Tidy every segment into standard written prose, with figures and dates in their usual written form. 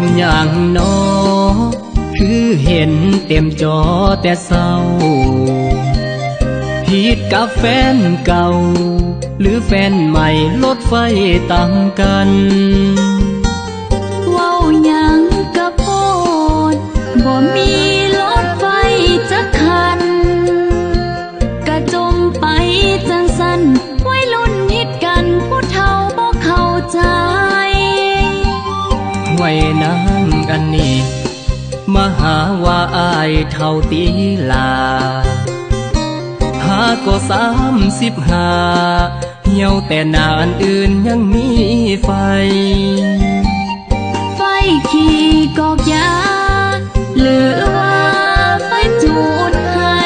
มอย่างน้อคือเห็นเต็มจอแต่เศร้าผิดกับแฟนเก่าหรือแฟนใหม่ลดไฟต่างกันเว้าหยังกะโพดบ่มีรถไฟจักคันกะจมไปจังสันวัยรุ่นฮิตกันผู้เฒ่าบ่เข้าใจไว้นางอันนี้มาหาว่าอายเท่าตีลาหาก็35เหี่ยวแต่หน้าอันอื่นยังมีไฟไฟขี่กอกยาหรือว่าไฟจูดให้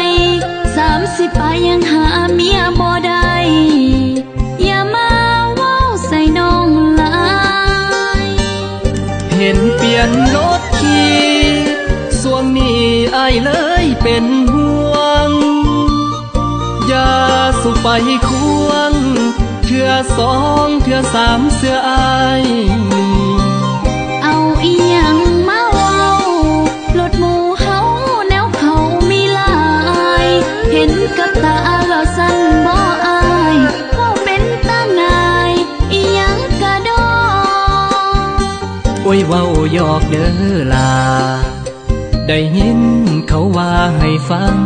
30 ปลายยังหาเมียบ่ได้อย่ามาเว้าใส่น้องหลายเห็นเปลี่ยนรถขี่ส่วงนี้อายเลยเป็นห่วงอย่าสุไปควงเทื่อ2เทื่อ3เสื้ออายเอาอีหยังมาเว้ารถหมู่เฮาแนวเขามีหลายเห็นกับตาแล้วสั่นบ่อายเว้าเป็นตาหนายอีหยังกะดอโอ้ยเว้าหยอกเด้อล่ะได้ยินเขาว่าให้ฟัง